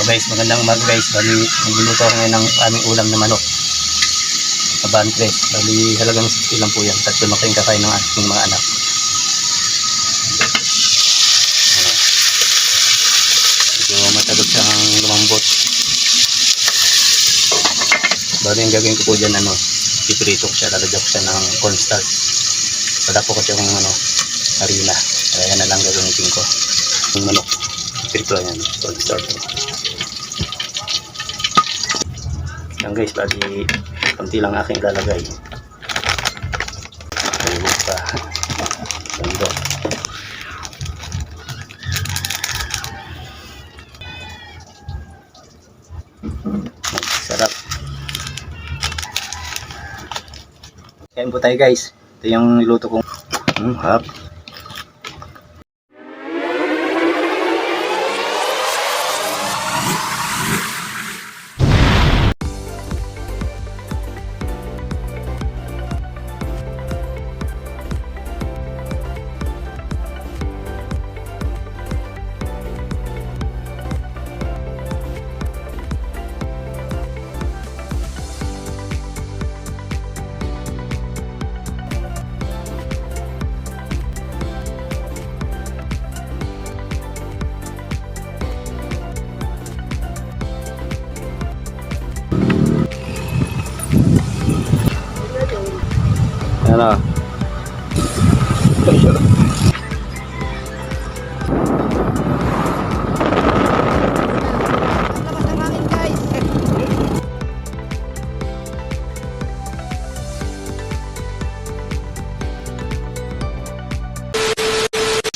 So guys, magandang umaga guys. Bali, nagluluto ako ngayon ng aming ulam na manok. Abantres. Bali, halagang 60 lang po yan. Tatlo na kayong kakain ng ating mga anak. Medyo matagod siyang lumambot. Bali, yung gagawin ko po dyan, piprito ko siya. Lalagyan ko siya ng cornstarch. Wala po kasi yung harina. Kaya yan na lang gagamitin ko. Yung manok. Piprito yan. Cornstarch. Yan guys, bali konti lang aking ilalagay. Ayun pa. Ganda. Sarap. Kain po tayo guys. Ito yung niluto kong hap. Ano?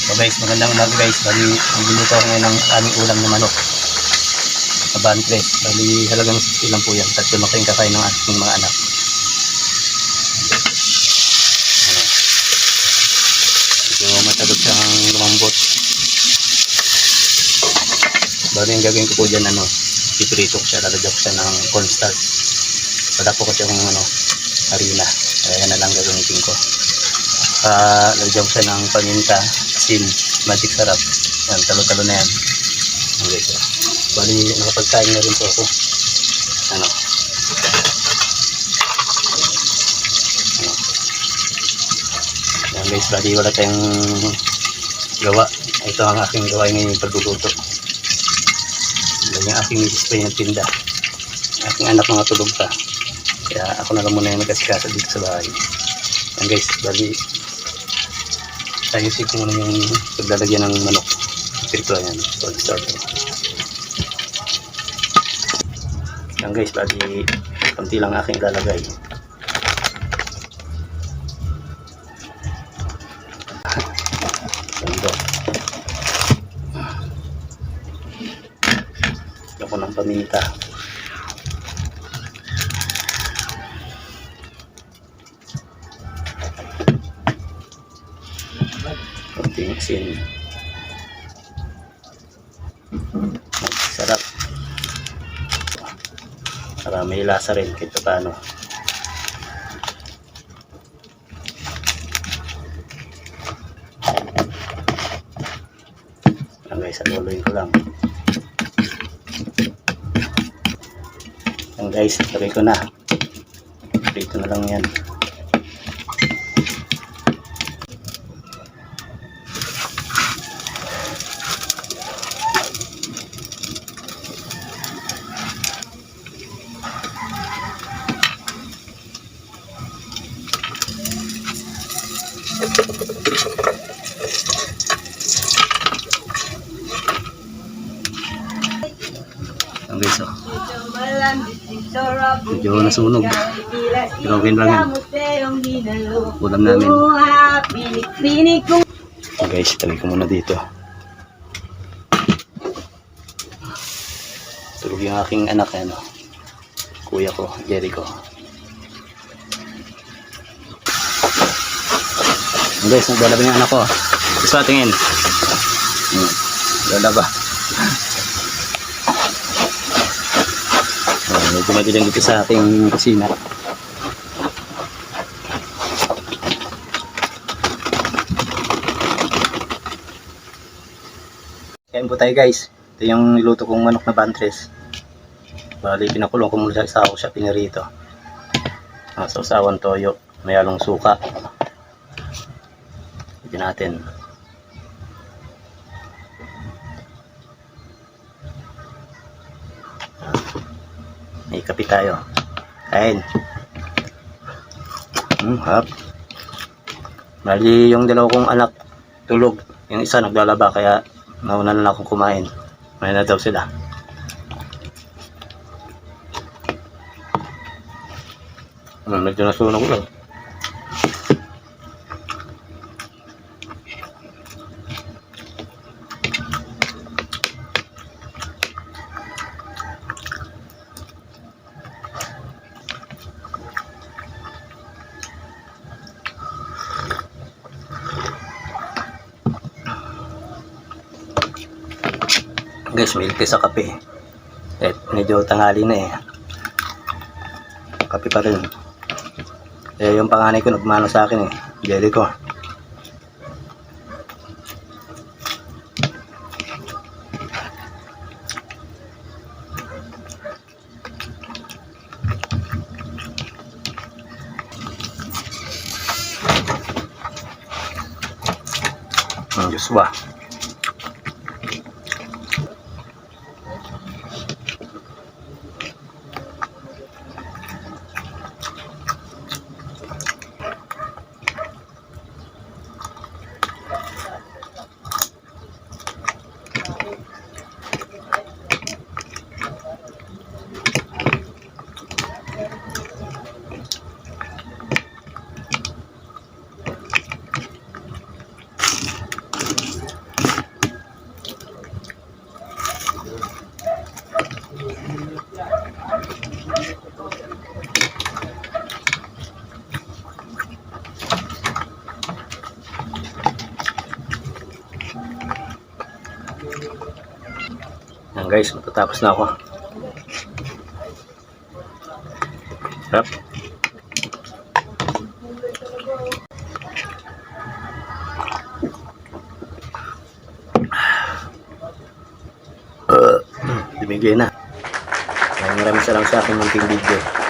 So guys, magandang umaga guys. Bali, nagluluto ako ngayon ng aming ulam na manok. Abantres. Bali, halagang 60 lang po yan. Tatlo na kayong kakain ng ating mga anak. Medyo matagod siyang lumambot. Bali, yung gagawin ko po dyan, piprito ko siya. Lalagyan ko siya ng cornstarch. Wala po kasi yung harina. Kaya yan na lang gagamitin ko. Lalagyan ko siya ng paminta, asin, magic sarap. Yan, talo-talo na yan. Okay, so. Bali, nakapagkain na rin po ako. Yan guys, bali wala tayong gawa. Ito ang aking gawain ngayon yung pagluluto. Yan yung aking misis pa yung nagtinda. Aking anak mga tulog pa. Kaya ako na lang muna yung nag-asikasa dito sa bahay. Yan guys, bali ayusin ko muna yung paglalagyan ng manok. Pirito yan, cornstarch. Yan guys, bali konti lang aking ilalagay. Ganda. Lako ng paminta. Konting asin. Sarap. Para may lasa rin kahit paano. Yan guys, aluloyin ko lang. Yan guys, lagay ko na. Prito na lang yan. Ang guys, medyo nasunog. Pero okay lang yan. Ulam namin. So guys, tabi ko muna dito. Tulog yung aking anak, kuya ko, Jericho. So guys, naglalaba yung anak ko. Gusto tingin. Lalaba. Medyo madilim dito sa ating kusina. Kain po tayo guys. Ito yung niluto kong manok na bantres. Bali, pinakulong ko muna sa isaw siya, pinirito. Sausawan toyo, may halong suka. Ito natin. May kape tayo. Kain. Hap. Bali, yung dalawa kong anak tulog. Yung isa naglalaba, kaya nauna na akong kumain. May na daw sila. Medyo nasunog lang. Guys, may ilti sa kape. Medyo tanghali na eh. Kape pa rin. Yung panganay ko nagmano sa akin eh. Jelly ko. Diyos ba? Yan guys, matatapos na ako. Sarap. Bibigay na. Maraming salamat sa aking munting video.